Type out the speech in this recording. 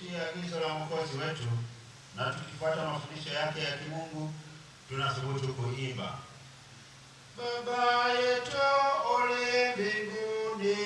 kutii agizo la Mwokozi wetu na tukifuata mafundisho yake ya kimungu, tunathubutu kuimba: Baba yetu uliye mbinguni,